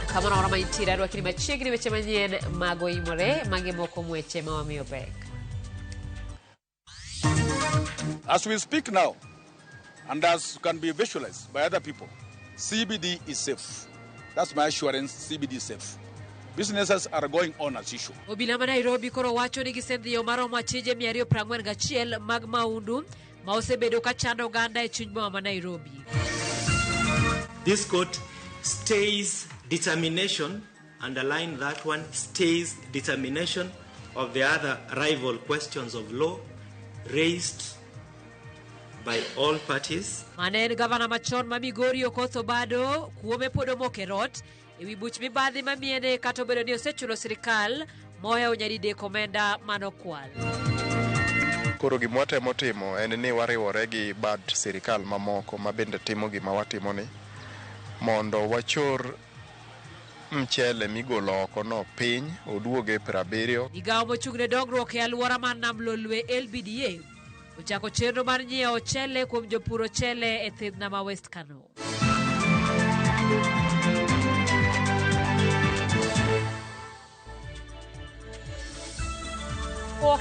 Kama naona maitira lakini machiegni weche manyien mago imore mange moko mweche mawamiyo pek. As we speak now, and as can be visualized by other people, CBD is safe. That's my assurance, CBD is safe. Businesses are going on as usual. Obila ma Nairobi koro wacho ni gisendhiyo maromo achije 241 mag maundu ma osebedo ka chando oganda e chuny boma ma Nairobi. This court stays determination, underline that one, stays determination of the other rival questions of law raised by all parties. Manen Governor machon ma Migori Okoth Obado kuome podo mokerot ewi buch mibadhi mamiene kata obedo ni osechulo sirikal moya onyadide komenda manokwal. Koro gimwatemo timo en ni wariwore gi bad sirikal mamoko mabende timo gima watimo ni mondo wachor mchele migolo oko no piny oduoge 70. Migawo mochung'ne dongruok e alwora mar Nam Lolwe LBDA ochako chenro mar nyiewo chele kuom jopuro chele e thidhna ma West Kano.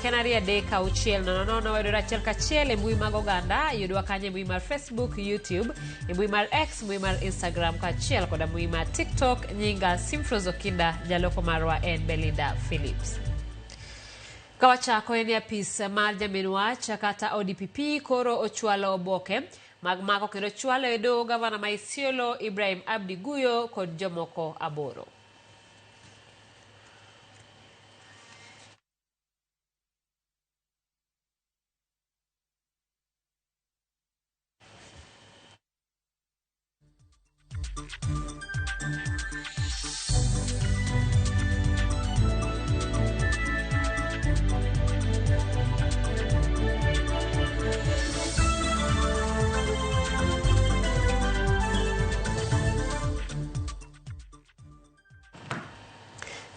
Kenari adek auchiel nono wedo achiel kachiel e mbui mag oganda yudwa kanye e mbui mar Facebook, YouTube, e mbui mar X, mbui mar Instagram kachiel koda mbui mar TikTok. Nyinga Simfrozo Kinda, jaloko marwa en Belinda Phillips. Kawachako en apis mar jaminwa kata ODPP koro ochwalo oboke mag mako kendo chwalo e do gavana ma Isiolo Ibrahim Abdi Guyo kod jomoko aboro.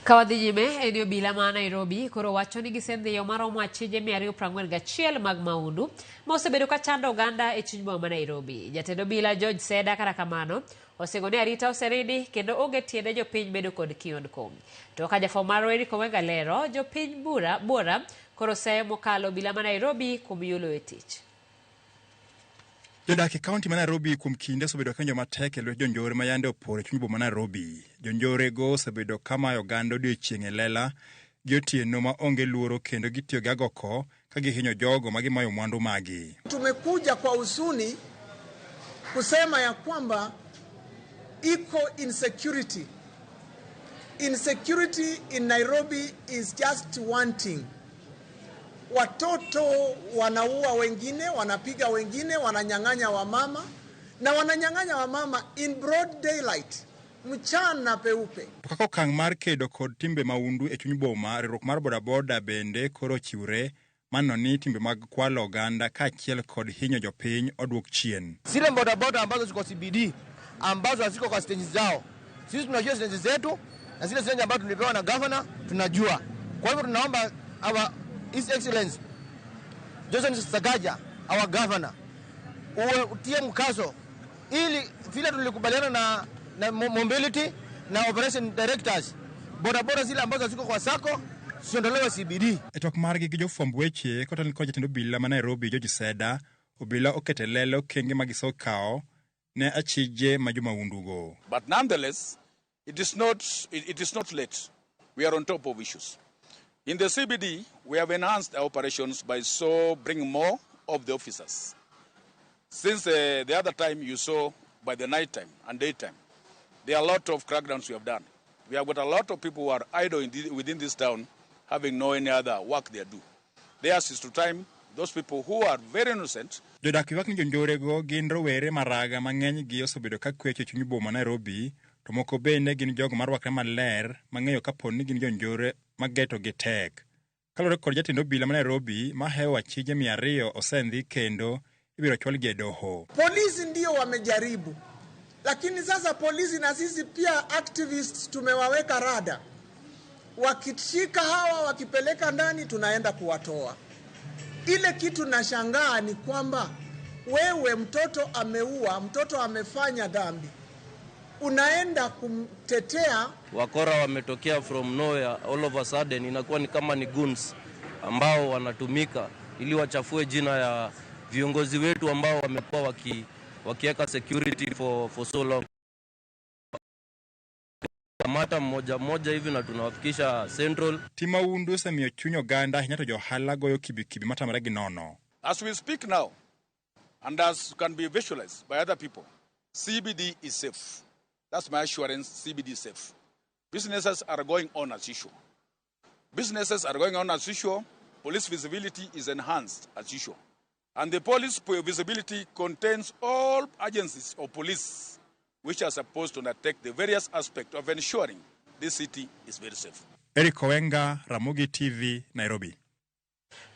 Kawadhi nyime eneo bila ma Nairobi koro wacho ni gisendhiyo maromo achije 241 mag maundu ma osebedo ka chando oganda e chuny boma ma Nairobi. Jatend obila George Seda kata kamano osegone arita oseridi kendo onge tiende jopiny bedo kod kiondko. To ka jafo mar Eric Owenga lero jopiny bora koro seye mokalo obila ma Nairobi kuom yulo e tich. Jodak e kaunti ma Nairobi kuom kinde osebedo ka matek e lwet jonjore ma yande opore chuny boma ma Nairobi. Jonjore go osebedo kama oganda odiochieng' e lela gi otieno ma onge luoro kendo gitiyo gi agoko ka gihinyo jogo ma gimayo mwandu magi. Tumekuja kwa huzuni kusema ya kwamba iko insecurity. Insecurity in Nairobi is just one thing. Watoto wanaua wengine, wanapiga wengine, wananyang'anya wamama na wananyang'anya wamama in broad daylight, mchana peupe. Kaka okang' mar kedo kod timbe maundu e chuny boma, riwruok mar bodaboda bende koro chiwre mano ni timbe mag kwalo oganda kaachiel kod hinyo jopiny odwok chien. Zile bodaboda ambazo ziko CBD ambazo haziko kwa stage zao, sisi tunajua stage zetu na zile stage ambazo tulipewa na governor tunajua. Kwa hivyo tunaomba His Excellency Joseph Sagaja, our governor, utie mkazo ili vile tulikubaliana na mobility na operation directors bodaboda zile ambazo ziko kwa sako siondolewe CBD. Etok margi gi jofwamb weche kotani ko jatend obila ma Nairobi George Seda obila oketelelo kenge magiso kao ne achije ma joma undugo. But nonetheless, it is not late. We are on top of issues. In the CBD, we have enhanced our operations by bringing more of the officers. Since the other time you saw by the night time and daytime, there are a lot of crackdowns we have done. We have got a lot of people who are idle within this town, having no any other work they do. Theirs is to time those people who are very innocent. Jodak ywak ni jonjore go gin rowere maraga mang'eny gi osebedo ka kwecho chuny boma Nairobi, to moko bende gin jogo marwakre maler mang'eyo kaponi ni gin jonjore mageto gi tek. Kalore kod jatend obila ma Nairobi ma hewa achije 200 osendhi kendo ibiro chwalgi e doho. Polisi ndio wamejaribu Lakini sasa polisi na sisi pia activists tumewaweka rada. Wakishika hawa wakipeleka ndani tunaenda kuwatoa. Ile kitu nashangaa ni kwamba wewe mtoto ameua, mtoto amefanya dhambi, unaenda kumtetea. Wakora wametokea from nowhere, all of a sudden inakuwa ni kama ni goons ambao wanatumika ili wachafue jina ya viongozi wetu ambao wamekuwa wakiweka security for so long. Kamata mmoja hivi na tunawafikisha Central. Tima undu samio chunyo ganda hinyato johala goyo kibi mata maragi nono. As we speak now, and as can be visualized by other people, CBD is safe. That's my assurance, CBD is safe. Businesses are going on as usual. Businesses are going on as usual. Police visibility is enhanced as usual. And the police visibility contains all agencies of police which are supposed to undertake the various aspects of ensuring this city is very safe. Eric Owenga, Ramogi TV, Nairobi.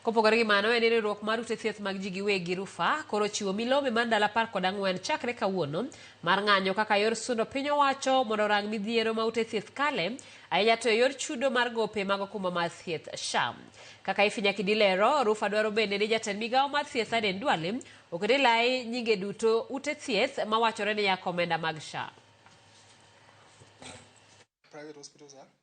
Kopogore gi mano en riwruok mar ute thieth mag ji giwegi rufa koro chiwo milome mar ndalo 14 chakre kawuono mar ng'anyo kaka yor sundo piny owacho mondo rang midhiero ma ute thieth kale ahinya to yor chudo mar gope mag okumba mar thieth SHA. Kaka ifinya kidilero, rufa dwaro bende ni jatend migawo mar thieth Aden Duale okete lai nyinge duto ute thieth mawachore ni yakomenda mag SHA.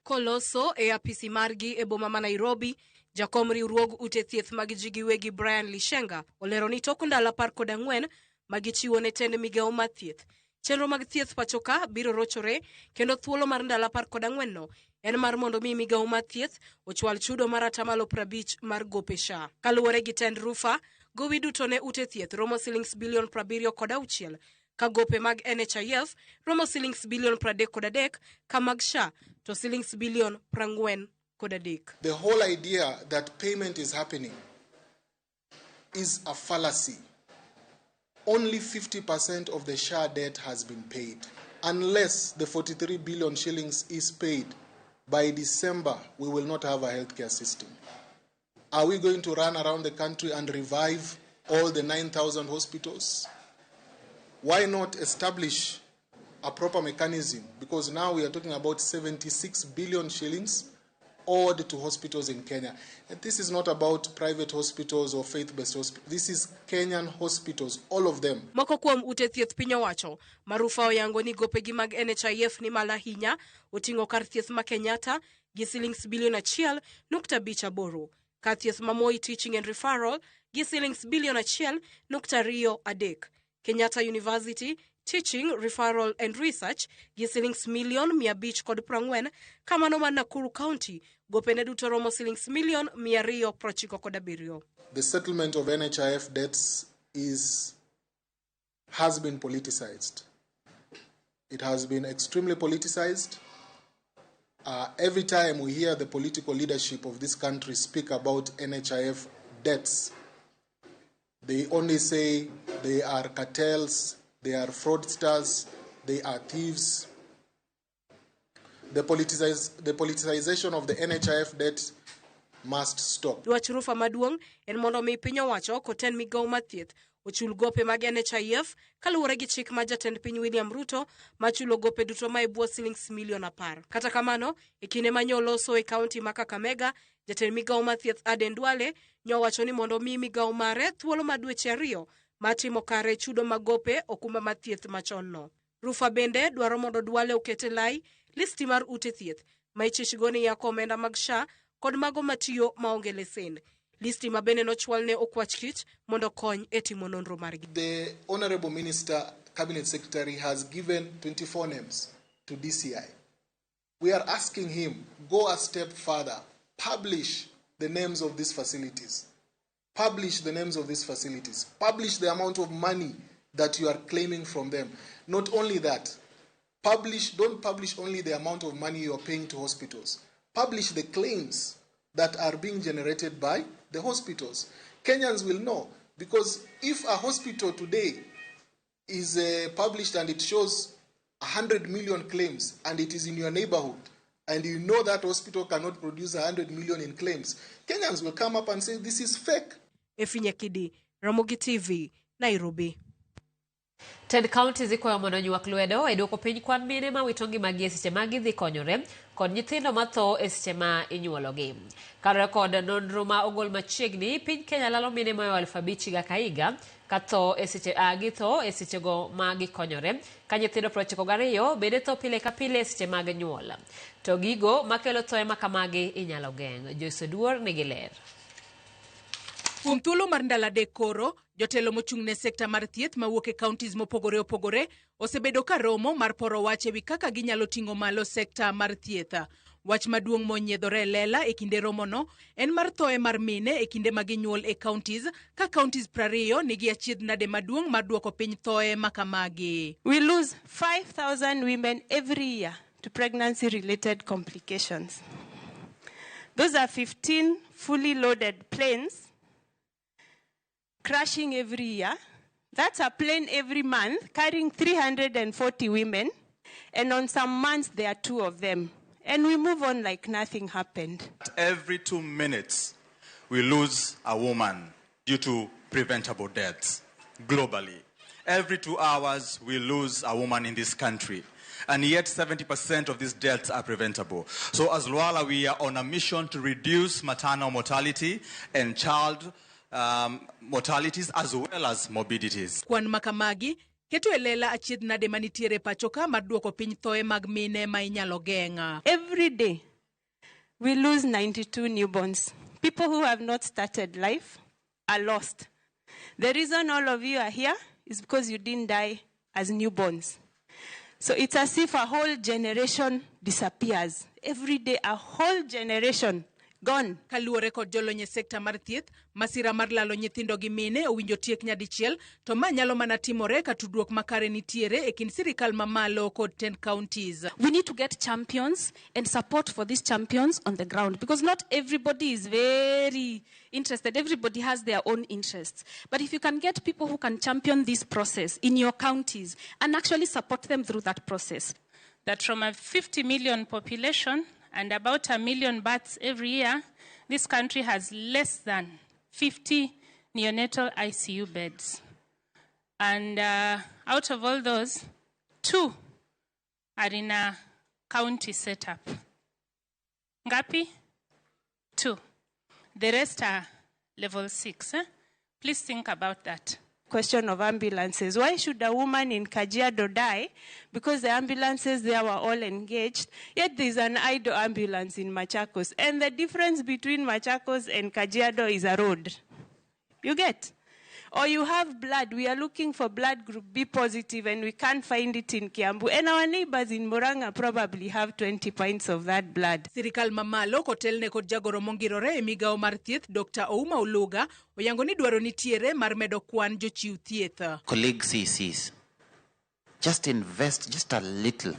Koloso e apisi margi e boma ma Nairobi, jakom riwruog ute thieth mag ji giwegi Brian Lishenga olero ni tok ndalo 14 magichiwo ne tend migawo mar thieth. Chenro mag thieth pachoka biro rochore kendo thuolo mar ndalo 14 no en mar mondo mi migawo mar thieth ochwal chudo mar 50% mar gope SHA. Kaluwore gi tend rufa, gowi duto ne ute thieth romo shillings bilion 76 ka gope mag NHIF romo shillings bilion 33 ka mag SHA to shillings bilion 40 kodadek. The whole idea that payment is happening is a fallacy. Only 50% of the SHA debt has been paid. Unless the 43 billion shillings is paid by December, we will not have a healthcare system. Are we going to run around the country and revive all the 9,000 hospitals? Why not establish a proper mechanism? Because now we are talking about 76 billion shillings owed to hospitals in Kenya. And this is not about private hospitals or faith-based hospitals. This is Kenyan hospitals, all of them. Moko kuom ute thieth piny owacho, marufa oyango ni gopegi mag NHIF ni malahinya, oting'o kar thieth ma Kenyatta gi shillings bilion 1.58, kar thieth ma Moi Teaching and Referral gi shillings bilion 1.23, Kenyatta University Teaching, Referral and Research gi shillings million 540, kamano man Nakuru County gopene duto romo shillings million 297. The settlement of NHIF debts has been politicized. It has been extremely politicized. Every time we hear the political leadership of this country speak about NHIF debts, they only say they are cartels, they are fraudsters, they are thieves. The politicization of the NHIF debt must stop. Dwach rufa maduong' en mondo mi piny owacho koten migawo mar thieth ochul gope mag NHIF kaluwore gi chik ma jatend piny William Ruto machulo gope duto ma ibuo shillings milion 10. Kata kamano, e kinde manyoloso e kaunti ma Kakamega, jatend migawo mar thieth Aden Duale nyowacho ni mondo mi migawo mare thuolo ma dweche 2 matimo kare chudo magope okumba mar thieth machon no. Rufa bende dwaro mondo Duale okete lai listi mar ute thieth ma ichichgo ni yako omenda mag SHA kod mago matiyo maonge lesen. Listi ma bende nochwal ne okwach kich mondo kony e timo nonro margi. The Honorable Minister, Cabinet Secretary, has given 24 names to DCI. We are asking him, go a step further, publish the names of these facilities. Publish the names of these facilities. Publish the amount of money that you are claiming from them. Not only that, don't publish only the amount of money you are paying to hospitals. Publish the claims that are being generated by the hospitals. Kenyans will know, because if a hospital today is published and it shows 100 million claims and it is in your neighborhood, and you know that hospital cannot produce 100 million in claims, Kenyans will come up and say this is fake. Efinya Kidi, Ramogi TV, Nairobi. Ted counties ikoyo mondo nyuak lwedo e duoko piny kwan mine ma wito ngimagi e seche ma gidhi konyore kod nyithindo matho e seche ma inyuologi. Kaluwore kod nonro ma ogol machiegni, piny Kenya lalo mine mayo 5,000 higa ka higa githo e sechego ma gikonyore, ka nyithindo 92 bende tho pile ka pile e seche mag nyuol. To gigo makelo thoe ma kamagi inyalo geng'. Joyce Duor nigi ler. Kuom thuolo mar ndalo adek koro, jotelo mochung' ne sekta mar thieth mawuok e counties mopogore opogore osebedo ka romo mar poro wach ewi kaka ginyalo ting'o malo sekta mar thieth. Wach maduong' monyiedhore lela e kinde romono en mar thoe mar mine e kinde ma ginyuol e counties, ka counties 20 nigi achiedh nade maduong' mar duoko piny thoe makamagi. We lose 5,000 women every year to pregnancy-related complications. Those are 15 fully loaded planes crashing every year. That's a plane every month carrying 340 women, and on some months there are 2 of them. And we move on like nothing happened. Every 2 minutes, we lose a woman due to preventable deaths globally. Every 2 hours, we lose a woman in this country. And yet 70% of these deaths are preventable. So as Luala, we are on a mission to reduce maternal mortality and child mortalities as well as morbidities. Kwan makamagi keto elela achiedh nade manitiere pachoka mar duoko piny thoe mag mine ma inyalo geng'a. Every day, we lose 92 newborns. People who have not started life are lost. The reason all of you are here is because you didn't die as newborns. So it's as if a whole generation disappears. Every day, a whole generation gone. Kaluwore kod jolony e sekta mar thieth, masira mar lalo nyithindo gi mine owinjo tiek nyadichiel, to ma nyalo mana timore ka tudruok makare nitiere e kind sirikal mamalo kod 10 counties. We need to get champions and support for these champions on the ground, because not everybody is very interested. Everybody has their own interests. But if you can get people who can champion this process in your counties and actually support them through that process. That from a 50 million population and about 1 million births every year, this country has less than 50 neonatal ICU beds. And out of all those, 2 are in a county setup. Ngapi? 2. The rest are level 6. Please think about that. Question of ambulances. Why should a woman in Kajiado die? Because the ambulances there were all engaged, yet there's an idle ambulance in Machakos. And the difference between Machakos and Kajiado is a road. You get? Or you have blood. We are looking for blood group B positive and we can't find it in Kiambu. And our neighbors in Murang'a probably have 20 pints of that blood. Sirikal mamalo kotelne kod jagoro mongirore e migao mar thieth Dr. Ouma Oluga oyango ni dwaro nitiere mar medo kwan jochiw thieth. Colleague CCs, just invest just a little.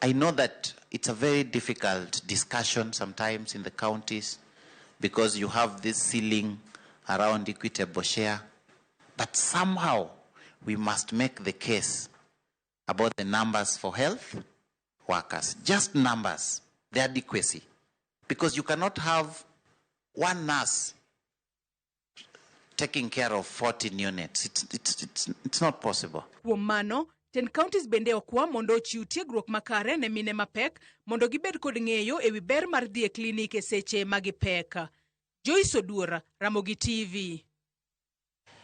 I know that it's a very difficult discussion sometimes in the counties because you have this ceiling around equitable share, but somehow we must make the case about the numbers for health workers, just numbers, the adequacy, because you cannot have one nurse taking care of 40 units. It's not possible. Kuom mano, 10 counties bende okwa mondo ochiw tiegruok makare ne mine mapek mondo gibed kod ng'eyo ewi ber mar dhi e klinik e seche magipek. Joyce Oduor, Ramogi TV.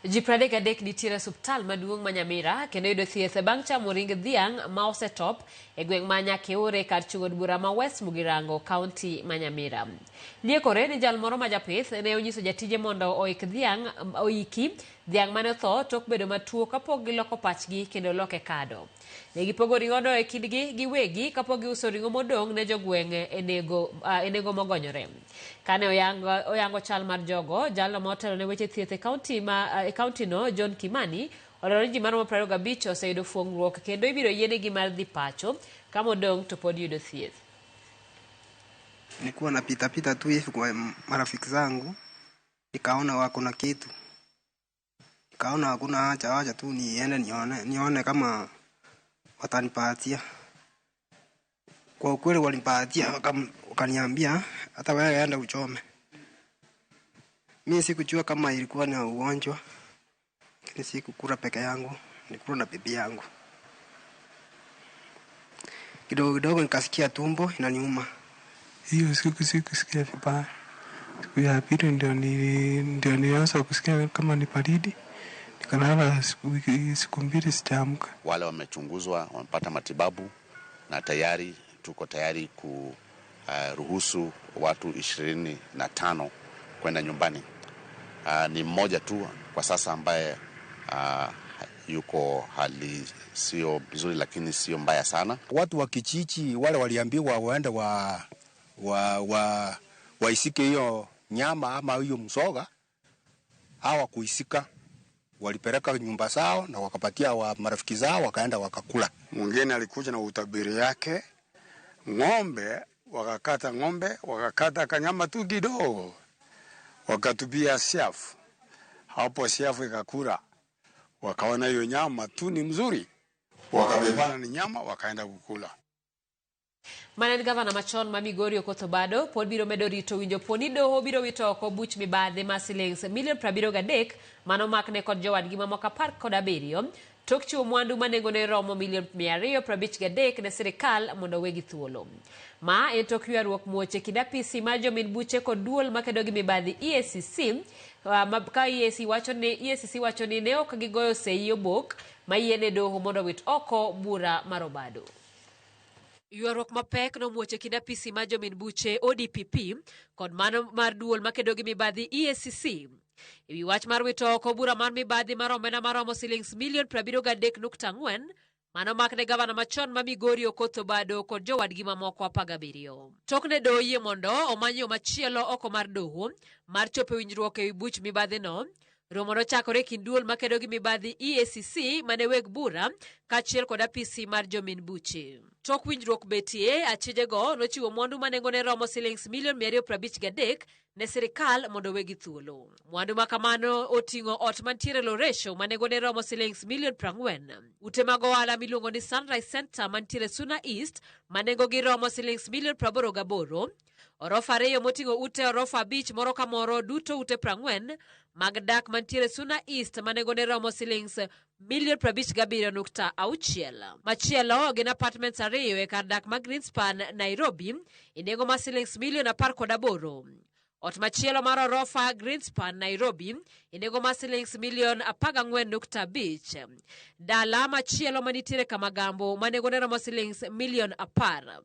Ji 33 nitiere suptal maduong' ma Nyamira kendo yudo thieth bang' chamo ring dhiang' ma osetop e gweng' ma Nyakeore kar chung'od bura ma West Mugirango, kaunti ma Nyamira. Liekore ni jal moro ma japith ne onyiso jatije mondo oiki dhiang' mane otho tok bedo matuo kapok giloko pachgi kendo loke kado. Ne gipogo ring'ono e kindgi giwegi kapok giuso ring'o modong' ne jogweng' e nengo mogonyore. Kane oyango chal mar jogo, jalno motelo ne weche thieth e kaunti no, John Kimani, olero ji maromo 25 oseyudo fuong'ruok kendo ibiro yienegi mar dhi pacho kama odong' to pod yudo thieth. Nilikuwa napita tu hivi kwa marafiki zangu, nikaona wako na kitu, nikaona hakuna haja tu niende nione kama watanipatia. Kwa ukweli walinipatia, wakaniambia hata wewe enda uchome. Mimi sikujua kama ilikuwa ni ugonjwa, lakini sikukula peke yangu. nikula na bibi yangu. Kidogo kidogo nikasikia tumbo inaniuma. Hiyo sikia vibaya. Siku ya pili ndio nilianza kusikia kama ni baridi. Nikalala siku mbili sijaamka. Wale wamechunguzwa, wamepata matibabu na tayari tuko tayari kuruhusu watu 25 kwenda nyumbani. Ni mmoja tu kwa sasa ambaye yuko hali sio vizuri, lakini sio mbaya sana. Watu wa kijiji wale waliambiwa waende waisike hiyo nyama ama hiyo msoga, hawakuisika. Walipeleka nyumba zao na wakapatia wa marafiki zao, wakaenda wakakula. Mwingine alikuja na utabiri yake, ng'ombe wakakata kanyama tu kidogo, wakatupia siafu. Hapo siafu ikakula, wakaona hiyo nyama tu ni mzuri, wakabebana ni nyama, wakaenda kukula. Manen gavana machon ma Migori Okoth Obado pod biro medo rito winjo poni doho biro wito oko buch mibadhi ma silings $73 mano makne kod jowadgi mamoko 17 tok chiwo mwandu manengone romo $253 ne sirikal mondo wegi thuolo. Ma en tok ywaruok muoche kidapisi ma jomin buche kod duol makedo gi mibadhi EACC ka EACC wacho ni ne ok gigoyo sei obok ma yiene doho mondo wit oko bura mar Obado. Ywaruok mapek no muoche kidapisi ma jomin buche ODPP kod mano mar duol makedo gi mibadhi EACC. Ewi wach mar wito oko bura mar mibadhi maromena maromo $73.4 mano makne gavana machon ma Migori Okoth Obado kod jowadgi mamoko 17. Tokne doyie mondo omanyo machielo oko mar doho mar chopo winjruok ewi buch mibadhi no. Romo nochakore kind duol makedo gi mibadhi EACC mane weg bura kachiel kod apisi mar jomin buche. Tok winjruok betie, achijego nochiwo mwandu manengone romo $253 ne sirikal mondo wegi thuolo. Mwandu makamano oting'o ot mantiere Loresho manengone romo $40,000,000. Ute mag ohala miluongo ni Sunrise Center mantiere Suna East manengogi romo $88,000. Orofa 2 moting'o ute orofa 5 moro ka moro duto ute 40 mag dak mantiere Suna East manengone romo $57.6. Machielo gin apartments 2 e kar dak ma Greenspan Nairobi inengo ma $18,000,000. Ot machielo mar orofa Greenspan Nairobi inengo ma $14.5. Dala machielo manitiere Kamagambo manengone romo $10,000,000.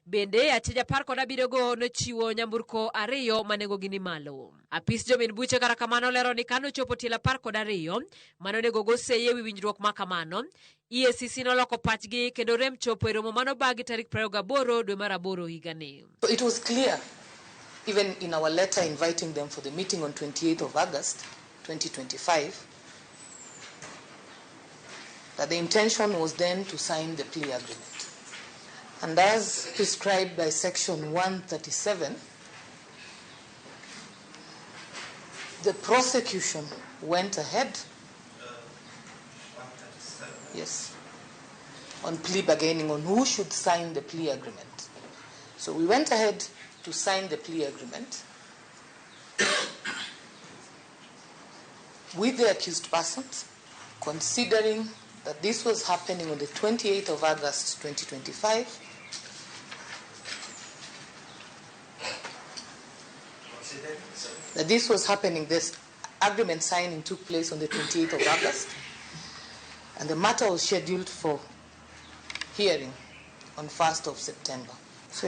Bende achija 17 go nochiwo nyamburko 2 manengo gini malo. Apis jomin buche kara kamano lero ni kano chopo tiel 12 mano nego go seye wi winjruok makamano. EACC noloko pachgi kendo rem chopo e romo mano bagi tarik 28 dwe mar 8 higani. So it was clear, even in our letter inviting them for the meeting on 28th of August 2025, that the intention was then to sign the plea agreement. And as prescribed by Section 137, the prosecution went ahead, yes, on plea bargaining on who should sign the plea agreement. So we went ahead to sign the plea agreement with the accused persons, considering that this was happening on the 28th of August 2025. That this was happening, this agreement signing took place on the 28th of August, and the matter was scheduled for hearing on 1st of September. So,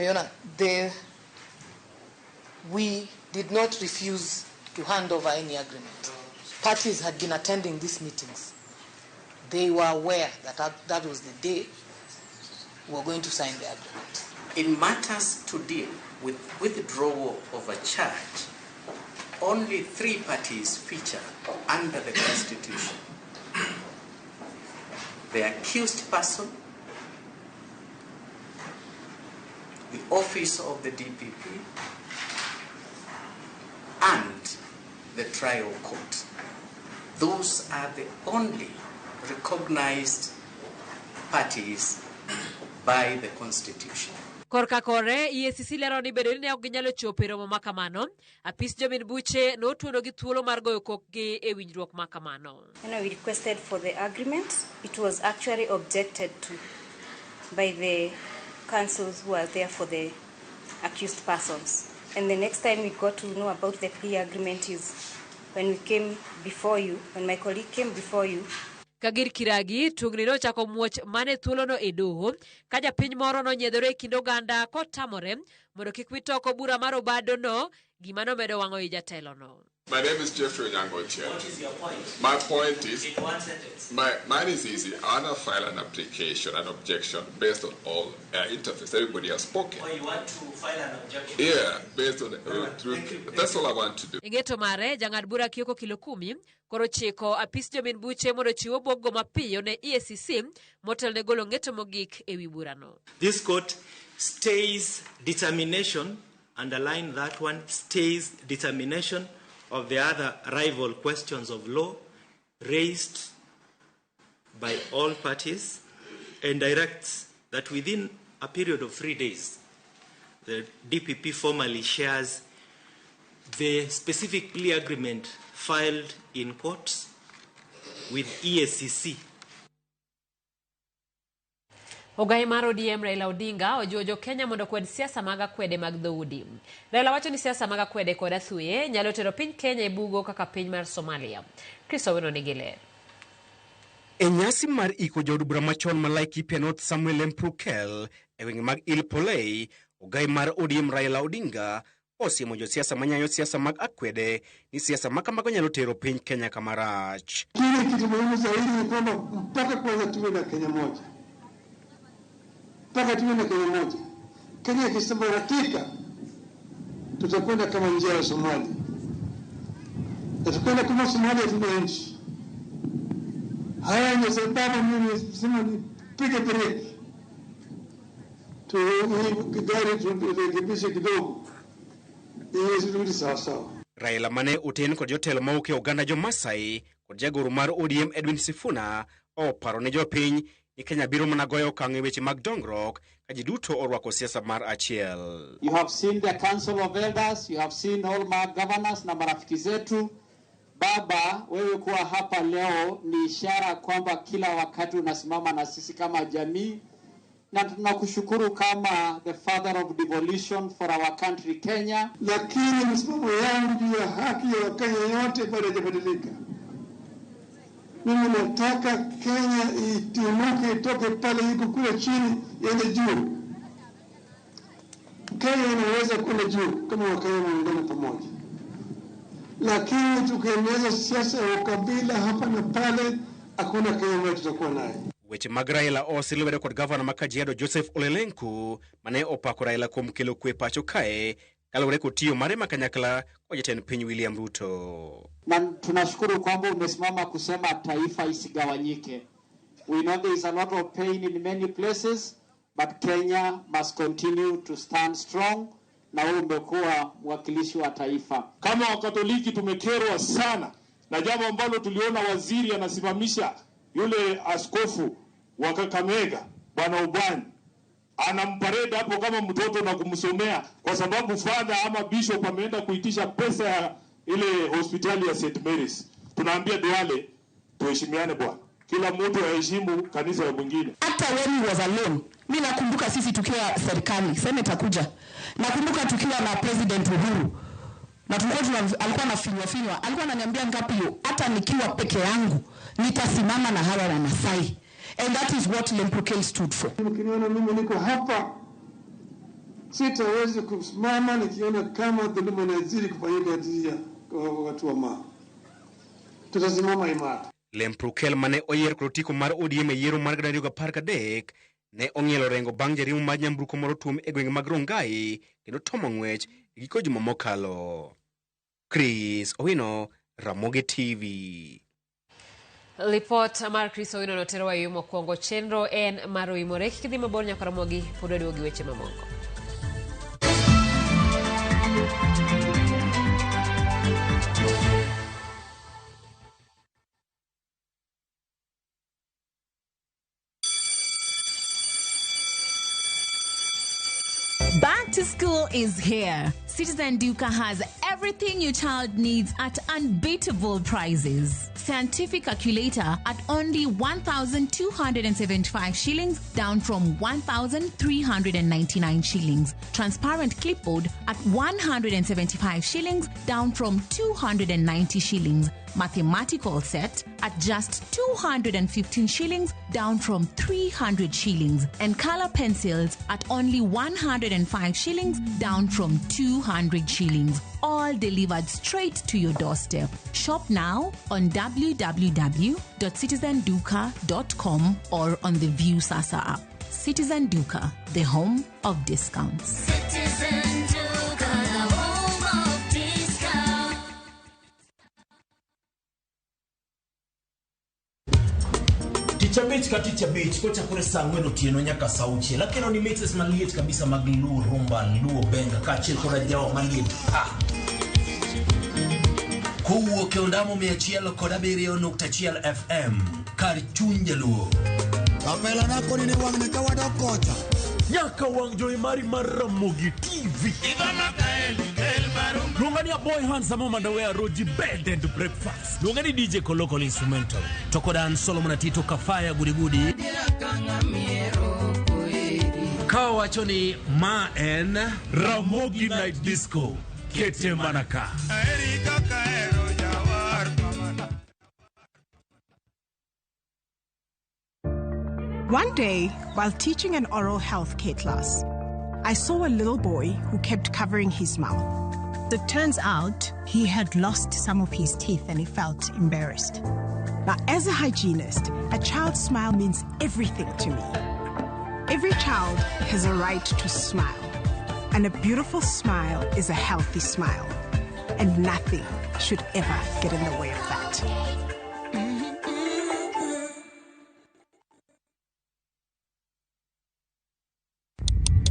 we did not refuse to hand over any agreement. Parties had been attending these meetings. They were aware that that was the day we were going to sign the agreement. In matters to deal with withdrawal of a charge, only 3 parties feature under the Constitution: the accused person, the office of the DPP, and the trial court. Those are the only recognized parties by the Constitution. Korka kore, EACC lero ni bedo ni ok ginyalo chopo e romo makamano. Apis jomin buche notuono gi thuolo mar goyo kokgi e winjruok makamano. We requested for the agreement. It was actually objected to by the councils who are there for the accused persons. And the next time we got to know about the plea agreement is when we came before you, when my colleague came before you. Kagir Kiragi, tungni no chako muoch mane thuolo no e doho, ka japiny moro no nyiedhore e kind oganda kotamore mondo kik witoko bura mar obado no, gima nomedo wang'o i jatelo no. My name is Jeffrey Onyango-Otieno. What is your point? My point is, in one sentence. Mine is easy. I want to file an application, an objection based on all interface. Everybody has spoken. Oh, you want to file an objection? Yeah, based on that's all I want to do. Ingeto mare, jang'ad bura Kioko Kilokumi, koro chiko apis jomin buche mondo chiwo bogo mapiyo ne EACC motel ne golo ng'eto mogik e wi bura no. This court stays determination, underline that one, stays determination of the other rival questions of law raised by all parties and directs that within a period of 3 days, the DPP formally shares the specific plea agreement filed in court with EACC. Ogai mar ODM Raila Odinga ojuojo Kenya mondo kwed siasa mag akwede mag dhoudi. Raila wacho ni siasa mag akwede kod athuye nyalo tero piny Kenya e bugo kaka piny mar Somalia. Kristo wino nigi ler. E nyasi mar iko jaod bura machon ma Laikipia North Samuel Mprukel e wenge mag Ilpolei, ogai mar ODM Raila Odinga osiemo josiasa manyayo siasa mag akwede ni siasa makamago nyalo tero piny Kenya kamarach. Kile kitu muhimu zaidi ni kwamba mpaka kwanza tuwe na Kenya moja. Mpaka tuwe na Kenya moja. Kenya ikisambaratika tutakwenda kama njia ya Somalia. Tutakwenda kama Somalia tuna nchi. Haya ndio sababu mimi sema nipige breki. Gari turekebishe kidogo. Ili sawa. Raila mane oten kod jotelo mauke oganda jo Masai kod jagoro mar ODM Edwin Sifuna oparo ne jopiny ni Kenya biro mana goyo okang' e weche mag dongruok ka ji duto orwako siasa mar achiel. You have seen the Council of Elders, you have seen all my governors na marafiki zetu. Baba, wewe kuwa hapa leo ni ishara kwamba kila wakati unasimama na sisi kama jamii, na tunakushukuru kama the father of devolution for our country Kenya. Lakini msimamo yangu juu ya haki ya Wakenya yote bado hajabadilika. Mimi nataka Kenya itimuke itoke pale iko kule chini iende juu. Kenya inaweza kwenda juu kama Wakenya waungane pamoja. Lakini tukiendeleza siasa ya ukabila hapa na pale, hakuna Kenya ambayo tutakuwa naye. Weche mag Raila osilubedo kod gavana ma Kajiado Joseph Ole Lenku mane opako Raila kuom kelo kwe pacho kae kaluwore kod tiyo mare makanyakla kwa jatend piny William Ruto. Na tunashukuru kwamba umesimama kusema taifa isigawanyike. We know there is a lot of pain in many places, but Kenya must continue to stand strong. Na wewe umekuwa mwakilishi wa taifa. Kama Wakatoliki tumekerwa sana na jambo ambalo tuliona waziri anasimamisha yule askofu wa Kakamega Bwana Ubani, anampareda hapo kama mtoto na kumsomea kwa sababu father ama bishop ameenda kuitisha pesa ya ile hospitali ya St Mary's. Tunaambia Duale tuheshimiane bwana. Kila mtu aheshimu kanisa ya mwingine. Hata when he was alone, mimi nakumbuka sisi tukiwa serikali, senator kuja. Nakumbuka tukiwa na President Uhuru. Na tulikuwa alikuwa anafinywa, alikuwa ananiambia ngapi hiyo, hata nikiwa peke yangu nitasimama na hawa wa Masai. And that is what Lempukel stood for. Mkiniona mimi niko hapa, sitaweza kusimama nikiona kama dhuluma inazidi kufanyika kati ya watu wa Maa. Tutasimama imara. Lempukel mane oyier kod otiko mar ODM e yiero mar 2013 ne ong'ielo rengo bang' jarimo mar nyamburko moro tuom e gwenge mag Rongai kendo tomo ng'wech e giko juma mokalo. Chris Owino, Ramogi TV. Lipot mar Chris Owino notero wa yumo kuongo chenro en maro imore kikidhi mabor nyaka Ramogi pod duogi weche mamoko. Back to school is here. Citizen Duka has everything your child needs at unbeatable prices. Scientific calculator at only 1,275 shillings, down from 1,399 shillings. Transparent clipboard at 175 shillings, down from 290 shillings. Mathematical set at just 215 shillings, down from 300 shillings. And color pencils at only 105 shillings, down from 200 shillings. All delivered straight to your doorstep. Shop now on www.citizenduka.com or on the View Sasa app. Citizen Duka, the home of discounts. Citizen Duka, the home of discounts. Teacher Beach kocha kure sangweno tieno nyaka sauchi lakini ni mates maliet kabisa maglu rumba luo benga kachil koda jao maliet kuwo ke ondamo 100.1 FM kar chunje luo kapela nako ni wangne kawada kocha nyaka wang joy mari Ramogi TV Lungani a boy handsome mandawea roji bed and breakfast. Lungani DJ Kolokol instrumental. Tokodan Solomon Atito Kafaya gudi. Kawa choni ma en Ramogi Night Disco. Kete manaka. One day, while teaching an oral health care class, I saw a little boy who kept covering his mouth. It turns out he had lost some of his teeth and he felt embarrassed. Now, as a hygienist, a child's smile means everything to me. Every child has a right to smile, and a beautiful smile is a healthy smile, and nothing should ever get in the way of that.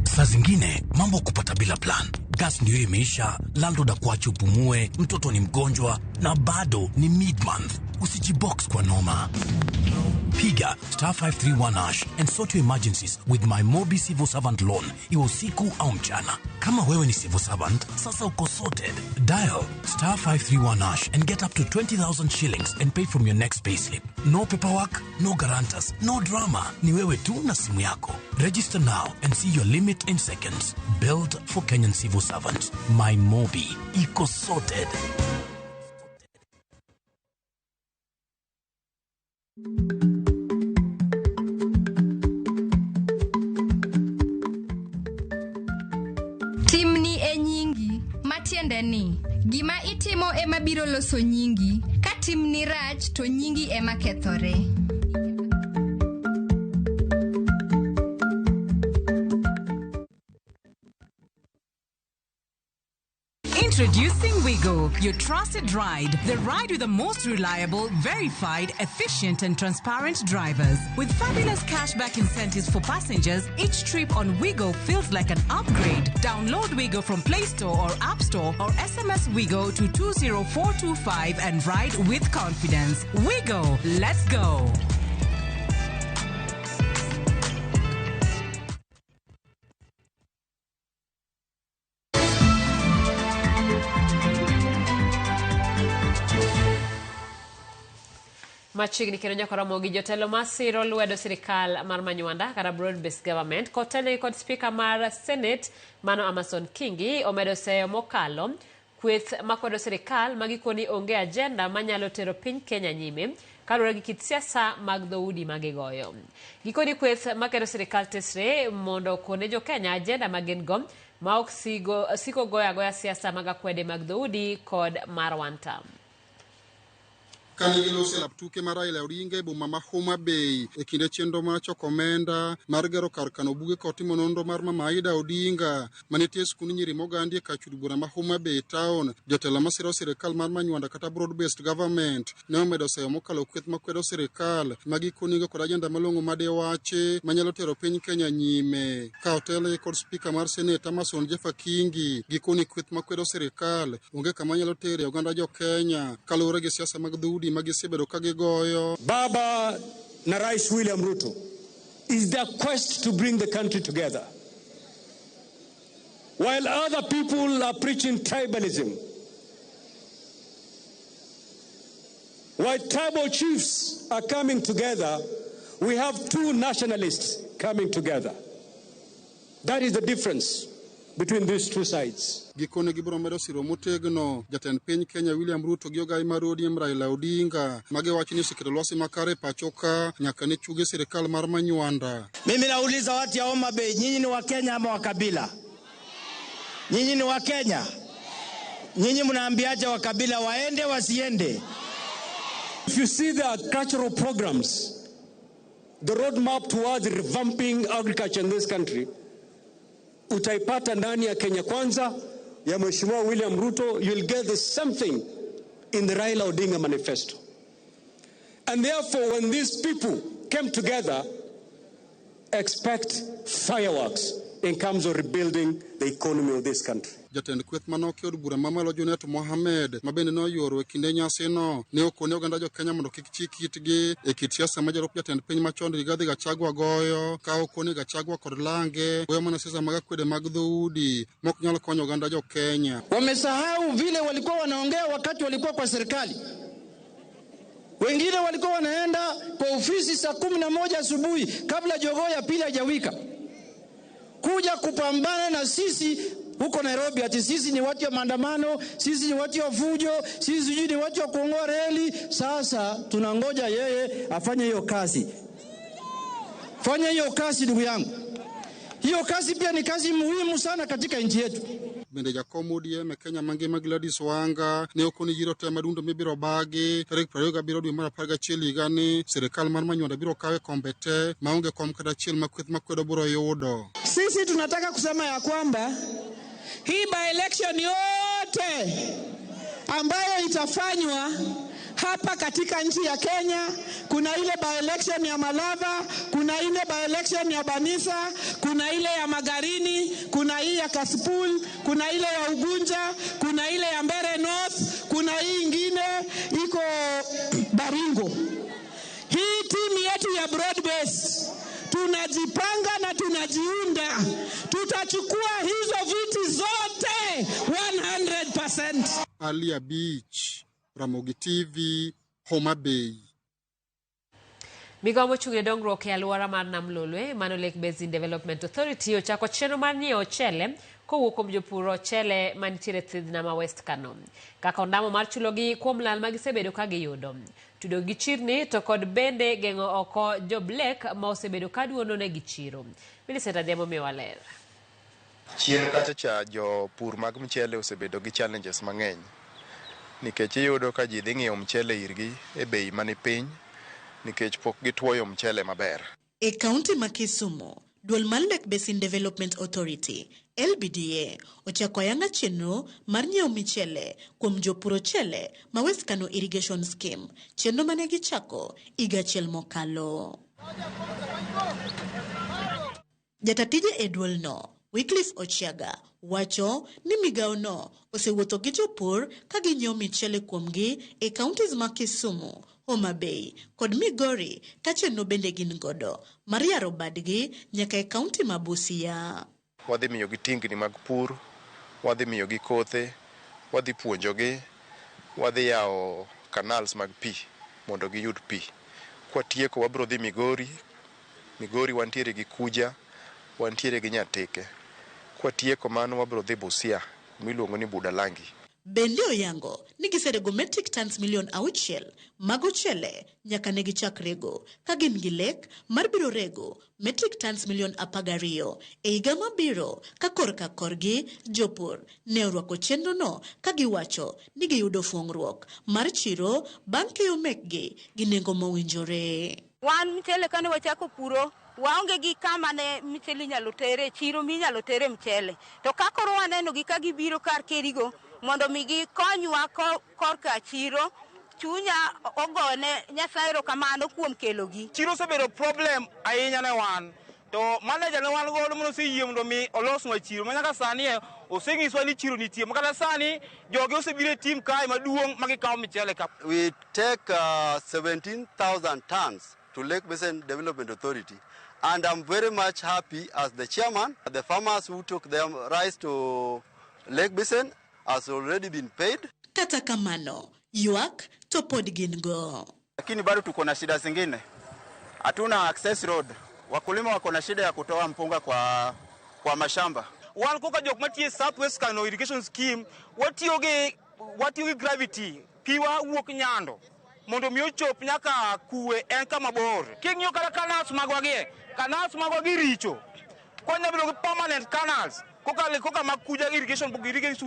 Saa zingine mambo kupata bila plan. Gas ndio imeisha, landlord akuache upumue, mtoto ni mgonjwa na bado ni mid-month. Usijibox kwa noma. Piga *531# and sort your emergencies with my Mobi Civil Servant loan. Iwe usiku au mchana. Kama wewe ni civil servant, sasa uko sorted. Dial *531# and get up to 20,000 shillings and pay from your next payslip. No paperwork, no guarantors, no drama. Ni wewe tu na simu yako. Register now and see your limit in seconds. Built for Kenyan civil servants. My Mobi. Iko sorted. Timni e nyingi, matiende ni gima itimo ema biro loso nyingi, ka timni rach to nyingi ema kethore. Introducing Wigo, your trusted ride. The ride with the most reliable, verified, efficient and transparent drivers. With fabulous cashback incentives for passengers, each trip on Wigo feels like an upgrade. Download Wigo from Play Store or App Store or SMS Wigo to 20425 and ride with confidence. Wigo, let's go. Machigni kendo Ramogi jotelo masiro lwedo sirikal mar Manywanda kata broad based government kotene kod speaker mar Senate mano Amason Kingi omedo seyo mokalo kweth makwedo sirikal magikoni onge agenda manyalo tero piny Kenya nyime kaluwore gi kit siasa mag dhoudi magigoyo. Gikoni kweth makwedo sirikal tesre mondo kone jo Kenya agenda magen-go ma ok siko goya siasa mag akwede mag dhoudi kod mar one term. Kanigilose laptuke mar Raila Odinga e boma ma Homa Bay e kinde chenro mar choko omenda mar gero kar kano buge kotimo nonro mar Mama Aida Odinga manitie skund nyiri mogandi e kachud bura ma Homa Bay town. Jotelo masiro sirikal mar Manywanda kata broad based government ne omedo seyo mokalo kweth makwedo sirikal magikonigo kod ajenda malong'o made wache manyalo tero piny Kenya nyime. Ka otele kod speaker mar Senate Amason Kingi gikoni kweth makwedo sirikal onge kama nyalo tere oganda jo Kenya kaluwore gi siasa mag dhoudi magisebedo kagigoyo. Baba na Rais William Ruto is their quest to bring the country together. while other people are preaching tribalism. While tribal chiefs are coming together, we have two nationalists coming together. That is the difference between these two sides. Gikone gibro medo siro motegno jatend piny Kenya William Ruto gi ogai mar ODM Raila Odinga mage wacho ni seketo lwasi makare pachoka nyaka ne chuge serikal mar manywanda. Mimi nauliza watu ya Homa Bay, nyinyi ni wa Kenya ama wa kabila? Nyinyi ni wa Kenya? Nyinyi mnaambiaje wa kabila waende wasiende? If you see the cultural programs, the roadmap towards revamping agriculture in this country, utaipata ndani ya Kenya Kwanza ya Mheshimiwa William Ruto. You'll get the same thing in the Raila Odinga manifesto. And therefore, when these people came together, expect fireworks in terms of rebuilding the economy of this country. Jatend kweth manoke od bura mamalo Junet Mohamed mabende noyoro e kinde nyasino ne okone oganda jo Kenya mondo kik chik itgi e kit siasa ma jalup jatend piny machon Rigathi Gachagua goyo ka okone Gachagua kod Lange goyo mana siasa mag akwede mag dhoudi mok nyalo konyo oganda jo Kenya. Wamesahau vile walikuwa wanaongea wakati walikuwa kwa serikali. Wengine walikuwa wanaenda kwa ofisi saa 11 asubuhi kabla jogoo ya pili hajawika kuja kupambana na sisi huko Nairobi, ati sisi ni watu wa maandamano, sisi ni watu wa fujo, sisi ni watu wa kuongoa reli. Sasa tunangoja yeye afanye hiyo kazi. Fanya hiyo kazi ndugu yangu. Hiyo kazi pia ni kazi muhimu sana katika nchi yetu. Bende jakom ODM Kenya mangima Gladys Wanga ne okoni jiro te madundo mibiro bagi tarik 27 dwe mar 11 higani serikal mar manywanda biro kawe kombete maonge kom kata chiel makweth makwedo biro yudo. Sisi tunataka kusema ya kwamba hii by election yote ambayo itafanywa hapa katika nchi ya Kenya, kuna ile by election ya Malava, kuna ile by election ya Banisa, kuna ile ya Magarini, kuna hii ya Kasipul, kuna ile ya Ugunja, kuna ile ya Mbere North, kuna hii ingine iko Baringo. Hii timu yetu ya broad base tunajipanga na tunajiunda, tutachukua hizo viti zote 100%. Alia Beach, Ramogi TV, Homa Bay. Migawo mochung' e dongruok e alwora mar Nam Lolwe, Mano Lake Basin Development Authority ochako chenro mar nyiewo ochele kowuok kuom jopur ochele manitiere Thidhna ma West Kano. Kaka ondamo mar chulogi kuom lal ma gisebedo ka giyudo. Tudo gi chirni to kod bende geng'o oko joblek ma osebedo ka duono ne gichiro. Miniseta Adhiambo miyowa ler. Chien kacha cha jopur mag mchele osebedo gi challenges mang'eny. Nikech iyudo ka ji dhi ng'iewo mchele irgi e bei mani piny nikech pok gituoyo mchele maber. E kaunti ma Kisumu, duol mar Lake Basin Development Authority LBDA ochako ayanga chenro mar nyiewo michele kuom jopur ochele ma West Kano Irrigation Scheme, chenro mane gichako higa achiel mokalo. Jatatije e duol no Wycliffe Ochiaga wacho ni migawo no osewuotho gi jopur ka ginyiewo michele kuomgi e counties ma Kisumu, Homa Bay kod Migori ka chenro bende gin godo mar yaro badgi nyaka e kaunti ma Busia. Wadhi miyo gi tingni mag pur, wadhi miyo gi kothe, wadhi puonjogi, wadhi yawo canals mag pi mondo giyud pi. Kwatieko wabiro dhi Migori wantiere gi Kuja, wantiere gi Nyateke. Kwatieko mano wabiro dhi Busia miluongo ni Budalangi. Bende oyango ni giserego metric tons milion 6 mag ochele nyaka ne gichakrego ka gin gi lek mar biro rego metric tons milion 12 e higa mabiro ka korka korgi jopur ne orwako chenro no ka giwacho ni giyudo fuong'ruok mar chiro bang' keyo mekgi gi nengo mowinjore. Wan mchele kane wachako puro waonge gi kama ne mchele nyalo tere, chiro minyalo tere mchele. To kakoro waneno gi ka gibiro kar kerigo mondo migi konywa korka chiro, chunya ogone Nyasaye erokamano kuom kelogi. Chiro osebedo problem ahinya ne wan. To manager ne wan godo mondo oseyie mondo mi olosnwa chiro. Manyaka sani oseng'iswa ni chiro nitie. Makata sani jogi osebiro e team kae maduong' ma gikawo michele ka. We take 17,000 tons to Lake Basin Development Authority And I'm very much happy as the chairman. The farmers who took their rice to Lake Basin has already been paid. Kata kamano, yuak to pod gin go. Lakini bado tuko na shida zingine. Hatuna access road. Wakulima wako na shida ya kutoa mpunga kwa mashamba. Wan kuka jok matie Southwest Kano irrigation scheme watiyo gravity piwa wuok nyando mondo mi ochop nyaka kuwe en kama bor. King'iyo kata canals magwagi richo. Konya bilo permanent canals. Koka makuja irrigation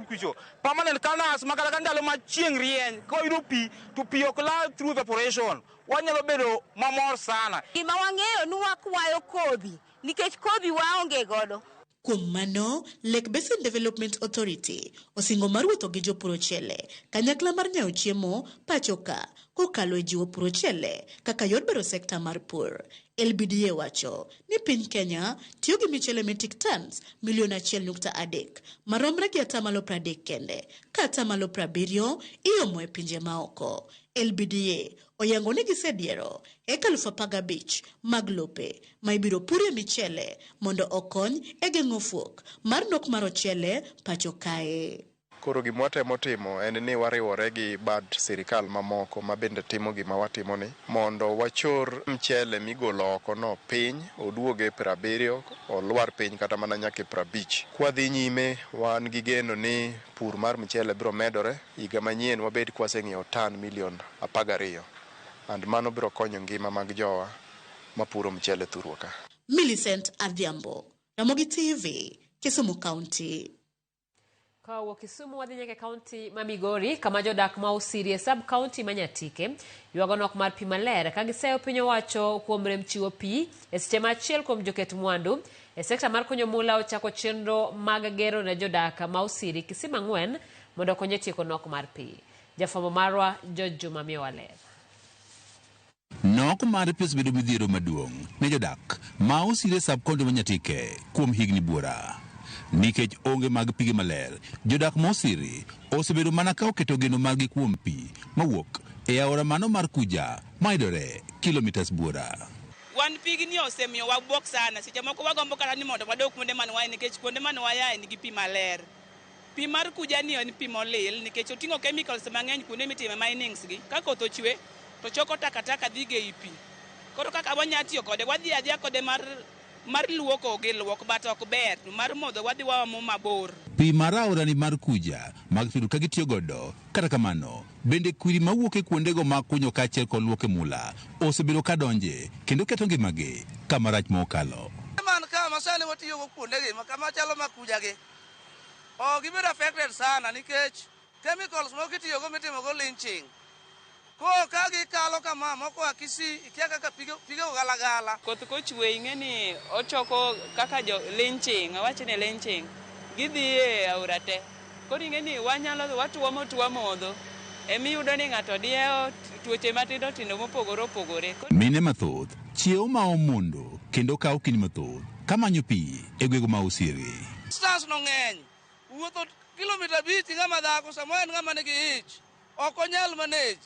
kucho. Permanent canals makala kandalo machieng rieny ko yudo pi to pi okla through evaporation. Wanyalo bedo mamor sana. Gima wang'eyo ni wakwayo kodhi nikech kodhi waonge godo. Kuom mano, Lake Basin Development Authority osingo mar wuotho gi jopur ochele kanyakla mar nyao chiemo pachoka kokalo e jiwo pur ochele kaka yor bero sekta mar pur. LBDA wacho ni piny Kenya tiyo gi michele metric tons milion 1.3 maromre gi 30% kende ka 70% iomo e pinje maoko. LBDA oyango ni gisediero eka 15,000 mag lope ma ibiro purie michele mondo okony e geng'o fuok mar nok mar ochele pacho kae. Koro gimwatemo timo en ni wariwore gi bad sirikal mamoko ma bende timo gima watimo ni mondo wachor mchele migolo oko no piny oduoge 70 olwar piny kata mana nyaka 50. Kwadhi nyime wan gi geno ni pur mar mchele biro medore higa manyien wabed kwaseng'iewo tan milion 12 and mano biro konyo ngima mag jowa mapuro mchele thurwa ka. Millicent Adhiambo, Ramogi TV, Kisumu County. Kawo Kisumu wadhi nyaka kaunti ma Migori kama jodak ma Usirie sub county Manyatike yuago nok mar pi maler ka giseyo piny owacho kuom rem chiwo pi e seche machiel kuom joket mwandu e sekta mar konyo mula ochako chenro mag gero ne jodak ma Usiri kisima 4 mondo konye tieko nok mar pi. Jafwambo marwa George Juma miyo waler. Nok mar pi osebedo midhiero maduong' ne jodak ma Usirie sub county Manyatike kuom higni buora. Nikech onge mag pige maler, jodak mosiri osebedo mana ka oketo geno margi kuom pi mawuok e aora mano mar Kuja maidore kilomitas buora. Wan pigni osemiyo wabuok sana, seche moko wagombo kata ni mondo wadok kuonde man wae nikech kuonde man wae nigi pi maler. Pi mar Kuja ni en pi molil nikech oting'o chemicals mang'eny kuonde mitime minings gi. Ka koth ochwe to choko takataka dhi ge pi. Koro kaka wanya tiyo kode wadhi adhiya kode mar luoko gi luok bat ok ber mar modho wadhi wamo mabor. Pi mar aora ni mar Kuja mag fidu ka gitiyo godo kata kamano bende kwiri mawuok e kuondego mag kunyo kaachiel kod luoke mula osebedo ka donje kendo keto ngimagi kama rach mokalo. Man ka masani watiyo go kuondegi kama chalo ma Kuja gi gibedo affected sana nikech chemicals mokitiyo go mitimo go lynching. Ko kagi kalo kama moko akisi ikia kaka pigo galagala. Koth kochwe ing'eni ochoko kaka jo lynching, awachne lynching. Gidhi e aora te. Koro ing'eni wanyalo watuomo modho. Emiyudo ni ng'ato dieo tuoche matindo tindo mopogore opogore. Mine mathoth chiewo ma omondo kendo kawo kinde mathoth kamanyo pi e gwego ma Usiri. Distance no ng'eny. Wuotho kilomita 5 ng'ama dhako sama en ng'ama nigi ich. Ok onyal manage.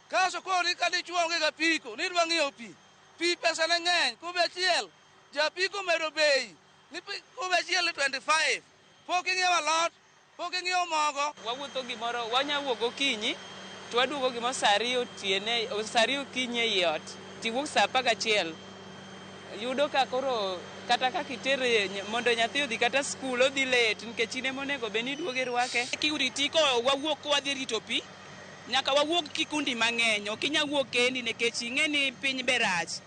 Kaso kori kadi chuonge ga piko, nidwa ng'iyo pi. Pi pesa ne ng'eny, kube achiel. Ja piko medo bei. Ni kube achiel 25. Pok ing'iewo alot, pok ing'iewo mogo. Wawuotho gimoro, wanyawuok gokinyi, to waduogo gimo saa 2 otiene, saa 2 okinyi ei ot. Tiwuok saa 11. Yudo ka koro kata ka kitere mondo nyathi odhi kata skul odhi late nikech ine monego be ni duoge rwake. Kiuri tiko wawuok wadhi rito pi. Nyaka wawuok kikundi mang'eny, ok inya wuok kendi nikech ing'eni piny berach.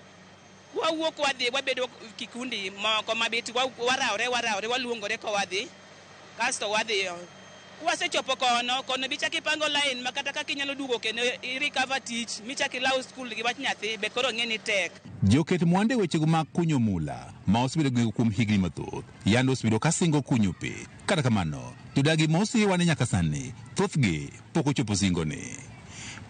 Wawuok wadhi wabedo kikundi moko mabet warawre waluongore ko wadhi. Kasto wadhi. Wasechopo kono bichaki pango line makata kaka inyalo duogo kendo recover tich michaki law school gi wach nyathi be koro ng'eni tek. Joket mwande wechego mag kunyo mula ma osebedo gwego kuom higni mathoth yando osebedo ka singo kunyo pi. Kata kamano jodagi mosi wane nyaka sani thothgi pok ochopo singoni.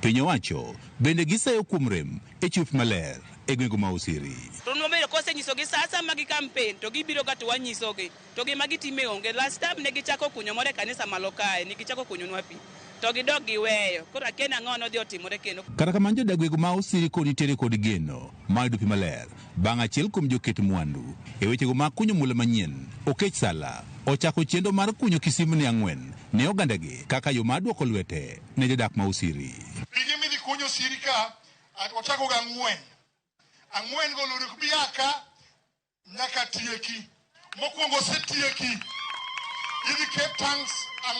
Piny owacho bende giseyo kuom rem e chup maler e gwego ma Usiri. To nobedo kosenyisogi sasa magi campaign to gibiro ga to wanyisogi to gima gitime onge. Last time ne gichako kunyo more kanisa malo kae ne gichako kunyo nwa pi. to gidog giweyo. Koro akia ang'o nodhi otimore kendo. Kata kamano jodagwego ma osiri kod nitiere kod geno ma yudo pi maler bang' achiel kuom joket mwandu e wechego mag kunyo mula manyien. Okech Sala ochako chenro mar kunyo kisimni 4 ne ogandagi kaka yo mar duoko lwete ne jodak ma osiri. Pige midhi kunyo siri ka ochako ga 4 golore kubiaka nyaka tieki. Mokwongo setieki idhi ket tanks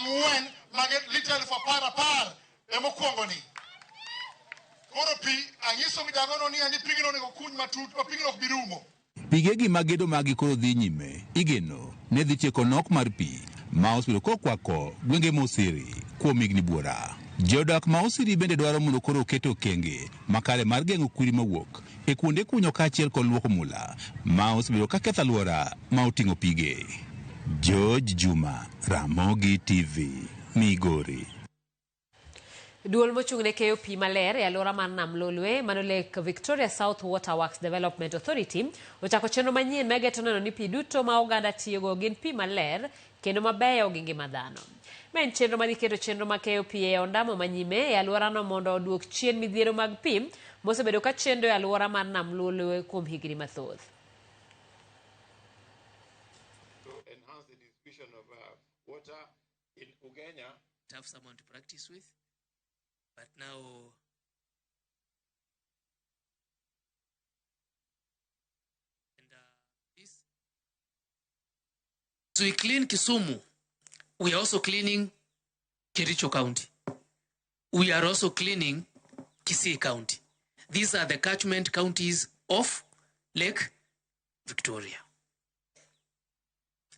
4 maget literally for par e mokwongo ni. Koro pi anyiso mi jangono ni pigno nego kuny matut ma pigno ok birumo. Pigegi magedo magi koro dhi nyime igeno ne dhi tieko nok mar pi ma osebedo kokwako gwenge mosiri kuom higni buora. Jodak ma osiri bende dwaro mondo koro oket okenge makare mar geng'o kwiri mawuok e kuonde kunyo kaachiel kod luoko mula ma osebedo ka ketho alwora ma oting'o pige. George Juma, Ramogi TV, Migori. Duol mochung'ne keyo pi maler e alwora mar Nam Lolwe mano Lake Victoria South Water Works Development Authority ochako chenro manyien megeto neno ni pi duto ma oganda tiyogo gin pi maler kendo mabeyo gi ngima dhano. Ma en chenro madhi keto chenro ma keyo pi e ondamo manyime e alworano mondo oduok chien midhiero mag pi mosebedo ka chendo e alwora mar Nam Lolwe kuom higni mathoth. Enhance the distribution of water in Ugenya. To have someone to practice with. But now, this. So we clean Kisumu. We are also cleaning Kericho County. We are also cleaning Kisii County. These are the catchment counties of Lake Victoria.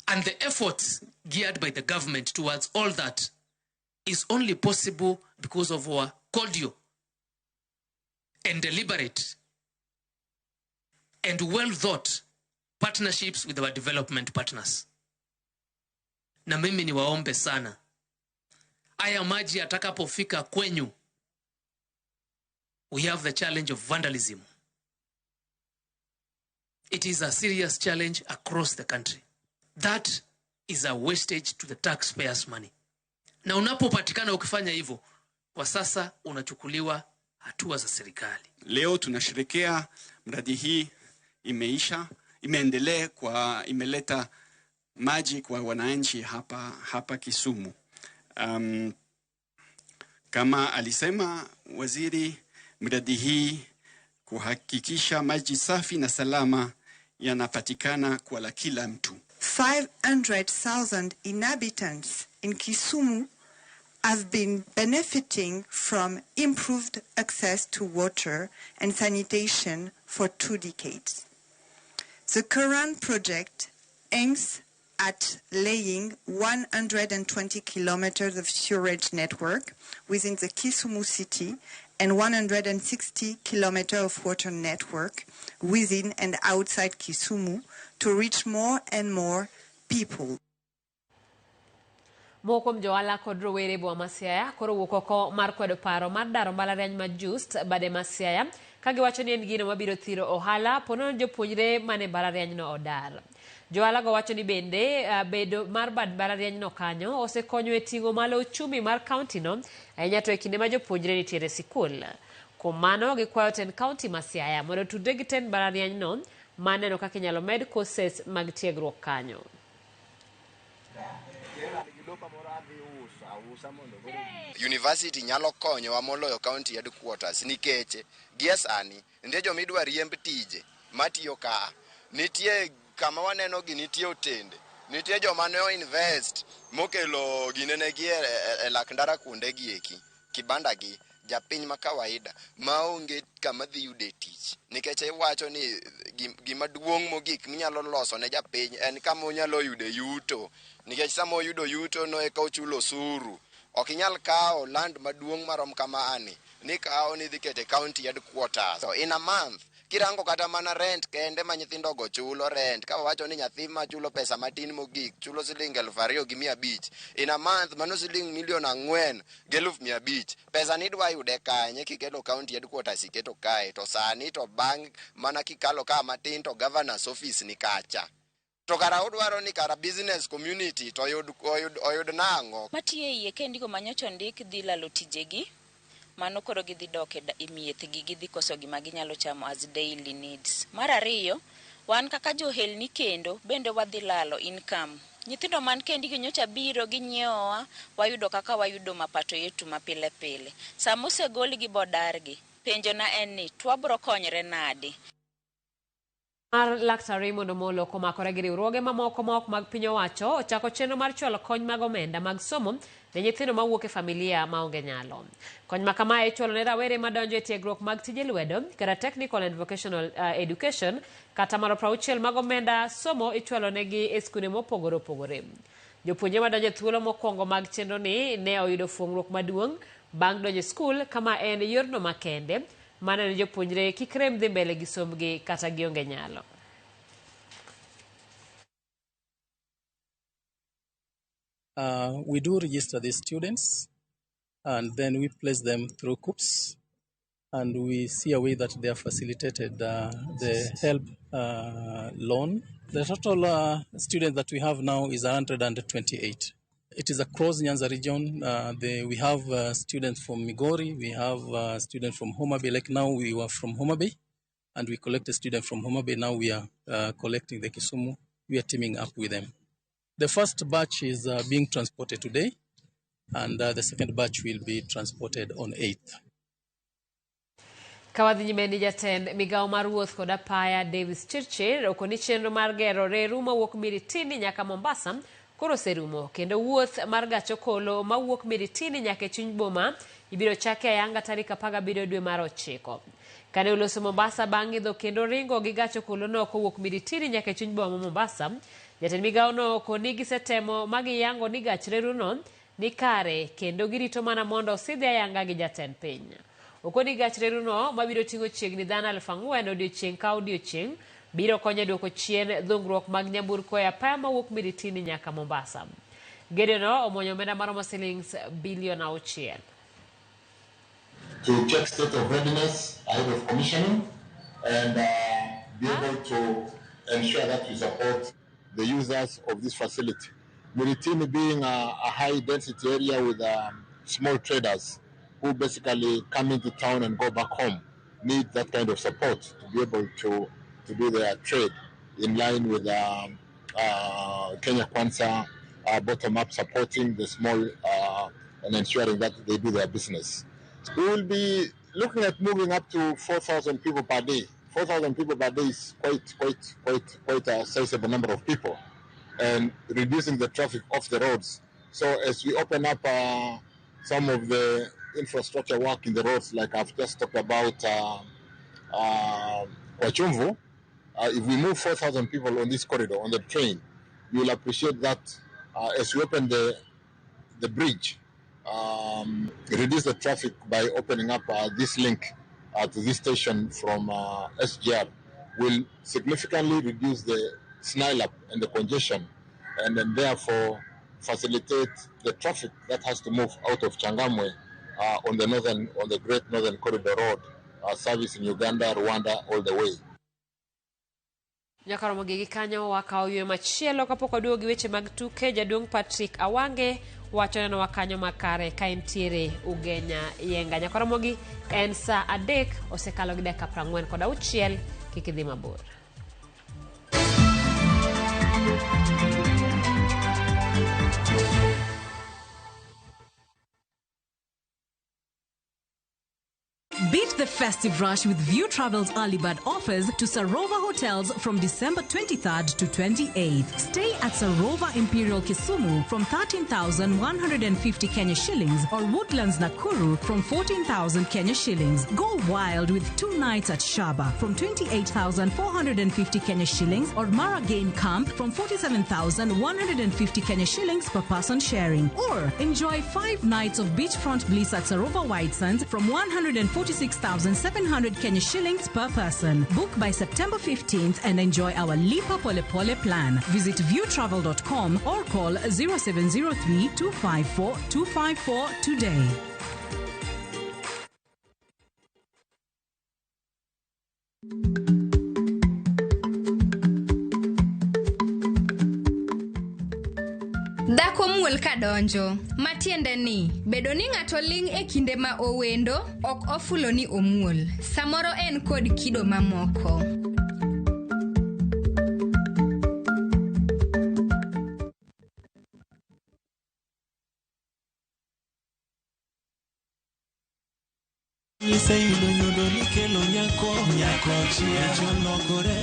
And the efforts geared by the government towards all that is only possible because of our cordial and deliberate and well-thought partnerships with our development partners. Na mimi niwaombe sana, haya maji atakapofika kwenyu, we have the challenge of vandalism. It is a serious challenge across the country. That is a wastage to the taxpayers' money. Na unapopatikana ukifanya hivyo, kwa sasa unachukuliwa hatua za serikali. Leo tunasherehekea mradi hii imeendelea imeleta maji kwa wananchi hapa Kisumu. Kama alisema waziri, mradi hii kuhakikisha maji safi na salama yanapatikana kwa kila mtu. 500,000 inhabitants in Kisumu have been benefiting from improved access to water and sanitation for 2 decades. The current project aims at laying 120 kilometers of sewerage network within the Kisumu city and 160 kilometers of water network within and outside Kisumu to reach more and more people. Moko mjoala kod rowere bwa Masiaya koro wuok oko mar kwedo paro mar daro mbalariany ma Just bade Masiaya kagiwacho ni en gino mabiro thiro ohala ponono jopuonjre mane mbalariany no odar. Joala go wacho ni bende bedo mar bad mbalariany no kanyo osekonyo e ting'o malo uchumi mar county no ahinya to e kinde ma jopuonjre nitiere sikul. Kuom mano gikwayo ten county Masiaya mondo tudre gi ten mbalariany no maneno kaka inyalo med courses mag tiegruok kanyo. University nyalo konyowa moloyo county headquarters nikech gie sani nde jo midwa riemb tije matiyo ka nitie kama waneno gi nitie otende nitie jo mane invest mokelo ginene gi e lak ndara kunde gi eki kibanda gi japiny ma kawaida maonge kama dhi yude tich nikech iwacho ni gima duong' mogik minyalo loso ne japiny en kama onyalo yude yuto nikech samo yudo yuto no eka ochulo osuru. Ok inyal kao land maduong' marom kama ani ni kao ni dhi kete county headquarters. So in a month kirango kata mana rent kende ma nyithindo go chulo rent ka wacho ni nyathi ma chulo pesa matin mogik chulo siling 2,500 in a month mano siling $4,500,000 pesa ni dwa yude kanye kiketo county headquarters iketo kae to sani to bank mana kikalo ka matin to governor's office ni kacha To kara odwaro ni kara business community to oyud nango. Matiye iye kendiko manyocho ndik dhi lalo tijegi. Mano koro gidhi dok e miethgi gidhi koso gima ginyalo chamo as daily needs. Mar ariyo, wan kaka johelni kendo bende wadhi lalo income. Nyithindo man kendi nyocha biro ginyiewowa, wayudo kaka wayudo mapato yetu mapile pile. Sama osegol gi bodargi, penjo na en ni twabro konyre nade. Mar Laktar Raymond Omolo komakore gi riwruoge mamoko mag piny owacho ochako chenro mar chwalo kony mag omenda mag somo ne nyithindo mawuok e familia maonge nyalo. Kony ma kamae ichwalo ne rawere madonjo e tiegruok mag tije lwedo kata technical and vocational education kata mar 60 mag omenda somo ichwalo negi e skunde mopogore opogore. Jopuonje madonjo e thuolo mokwongo mag chenro ni ne oyudo fuong'ruok maduong' bang' donjo e skul kama en yorno makende mana ne jopuonjre kik rem dhi mbele gi somgi kata gionge nyalo. We do register the students and then we place them through COOPS and we see a way that they are facilitated the help loan. The total students that we have now is 128. It is across Nyanza region. We have students from Migori, we have students from Homa Bay. Like now we were from Homa Bay and we collected students from Homa Bay. Now we are collecting the Kisumu. We are teaming up with them. The first batch is being transported today and the second batch will be transported on 8th. Kawadhi nyimeni jatend migao mar wuoth kod apaya Davis Chirchir okoni chenro mar gero reru mawuok Miritini nyaka Mombasa koro serumo kendo wuoth mar gach okolo mawuok Miritini nyaka chuny boma ibiro chake ayanga tarik 17 dwe mar 9. Kane oloso Mombasa bang' idho kendo ringo gi gach okolo no kowuok Miritini nyaka chuny boma Mombasa, jatend migao no koni gisetemo magi yango ni gach reru no ni kare kendo girito mana mondo osidhi ayanga gi jatend piny. Okoni gach reru no mabiro ting'o chiegni dhano 4,000 odiochieng' ka odiochieng' biro konyo duoko chien dhungruok mag nyamburko e apaya mawuok Miritini nyaka Mombasa. Gedo no omonyo omenda maromo shillings bilion 6. To check state of readiness ahead of commissioning and be able to ensure that we support the users of this facility. Miritini being a high density area with small traders who basically come into town and go back home need that kind of support to be able to do their trade in line with Kenya Kwanza bottom-up supporting the small and ensuring that they do their business. We will be looking at moving up to 4,000 people per day. 4,000 people per day is quite a sizable number of people, and reducing the traffic off the roads. So as we open up some of the infrastructure work in the roads, like I've just talked about Wachumvu, if we move 4,000 people on this corridor, on the train, you will appreciate that as we open the bridge, reduce the traffic by opening up this link to this station from SGR, will significantly reduce the snarl up and the congestion, and then therefore facilitate the traffic that has to move out of Changamwe on the Great Northern Corridor Road, service in Uganda, Rwanda, all the way. Nyakaromo gigi kanyo wakao ywe machielo kapok waduogo gi weche mag tuke. Jaduong' Patrick Awange wacho neno wakanyo makare ka entiere Ugenya Yenga. Nyakaromo gi en saa 3 osekalo gi dakika 46 kik idhi mabor. Beat the festive rush with View Travel's early bird offers to Sarova hotels from December 23rd to 28th. Stay at Sarova Imperial Kisumu from 13,150 Kenya shillings or Woodlands Nakuru from 14,000 Kenya shillings. Go wild with 2 nights at Shaba from 28,450 Kenya shillings or Mara Game Camp from 47,150 Kenya shillings per person sharing. Or enjoy 5 nights of beachfront bliss at Sarova White Sands from 146,700 Kenya shillings per person. Book by September 15th and enjoy our Lipa Pole Pole plan. Visit viewtravel.com or call 0703 254 254 today. Dhako muol kadonjo, matiende ni, bedo ni ng'ato ling' e kinde ma owendo, ok ofulo ni omuol. Samoro en kod kido mamoko. Iseyudo nyudo nikelo nyako chia jolokore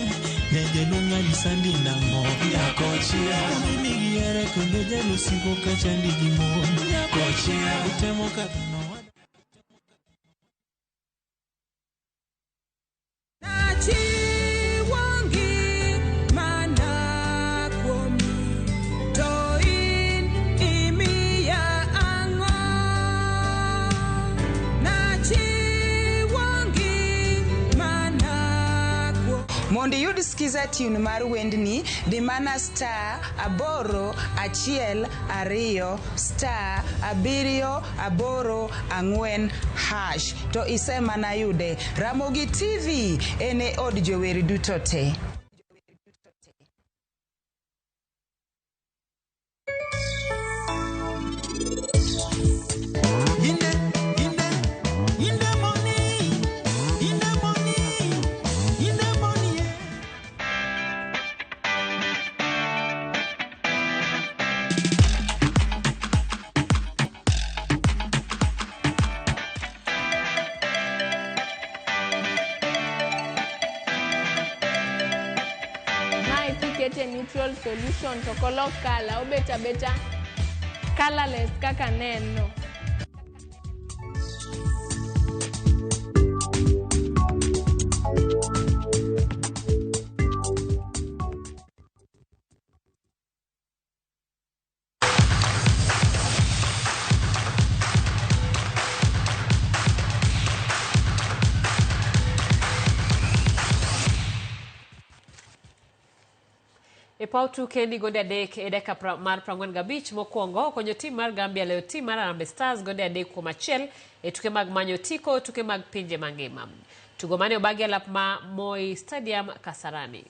neje lunga lisandi nango nyako chia mimi yere kendo jalo siko kachandi gimo nyako chia utemo kadano Mondi yud skiza tune mar wendni di mana star 812 star 784 hash to ise mana yude. Ramogi TV ene od joweri duto te. Neutral solution to kolok color obeta colorless kaka neno. E pau tuke ni gonde adek e deka mar 45 mokwongo konyo tim mar Gambia leo tim mar Harambee Stars gonde adek kuom achiel e tuke mag manyo tiko tuke mag pinje mangima. Tugo mane obagi alap ma Moi Stadium Kasarani.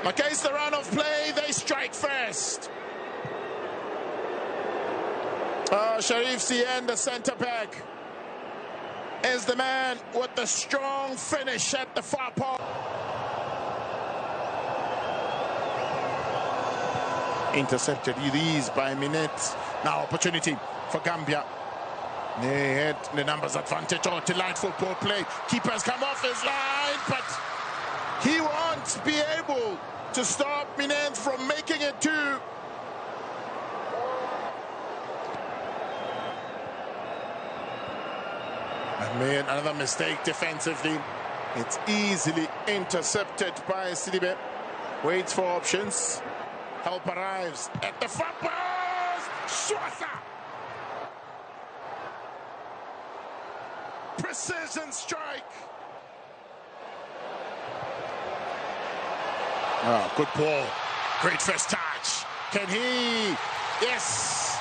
Against the run of play, they strike first. Sharif Sien, the centre back, is the man with the strong finish at the far post. Intercepted these by minutes. Now opportunity for Gambia. They had the numbers advantage. Oh, delightful ball play. Keeper's come off his line, but he won't be able to stop Minens from making it two. And made another mistake defensively. It's easily intercepted by Sidibe. Waits for options. Help arrives at the far post. Shwasa. Precision strike. Oh, good ball. Great first touch. Can he? Yes.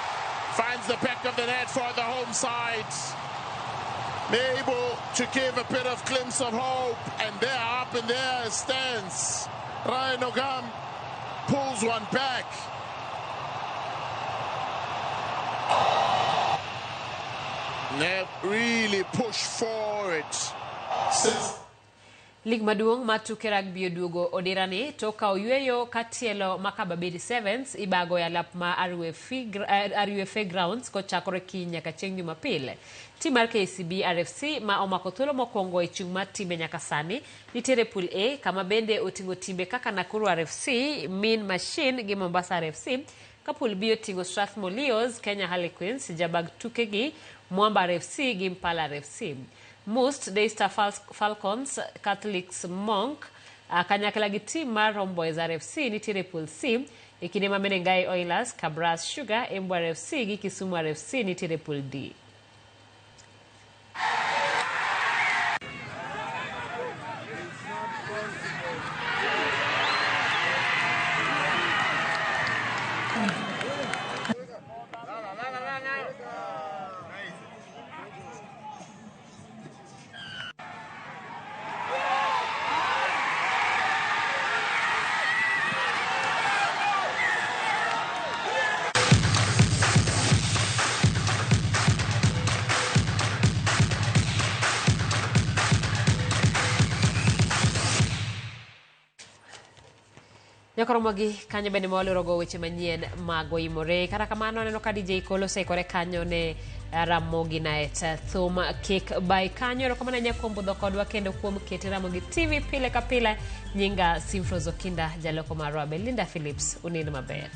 Finds the back of the net for the home side. Able to give a bit of glimpse of hope, and there up in there stands Ryan Ogam, pulls one back. They really push forward. Lig maduong' matuke rugby oduogo odirani toka oyueyo katielo makababedi Sevens ibago ya lap ma RUFA Grounds kochakore kiny nyaka chieng' Jumapil. Tim mar KCB RFC ma omako thuolo mokwongo e chung' mar timbe nyaka sani nitiere pool A kama bende oting'o timbe kaka Nakuru RFC, Mean Machine gi Mombasa RFC, ka pool B oting'o Strathmore Leos, Kenya Harlequins, jabag tukegi Mwamba RFC gi Impala RFC. Most Daystar Falcons, Catholics Monk, kanyakla gi tim mar Homeboys RFC nitiere pool C, ikine ma Menengai Oilers, Kabras Sugar, Embu RFC gi Kisumu RFC nitiere pool D. Nyakoromogi kanyo bende mawalorogo weche manyien mag Imore. Kata kamano neno ka DJ Kolo sekore kanyo ne Ramogi Night thum kick by kanyo erokamano nyakuombudho kodwa kendo kuom kete Ramogi TV pile ka pile. Nyinga Simfrozo Kinda jaloko marwa Belinda Phillips unind maber.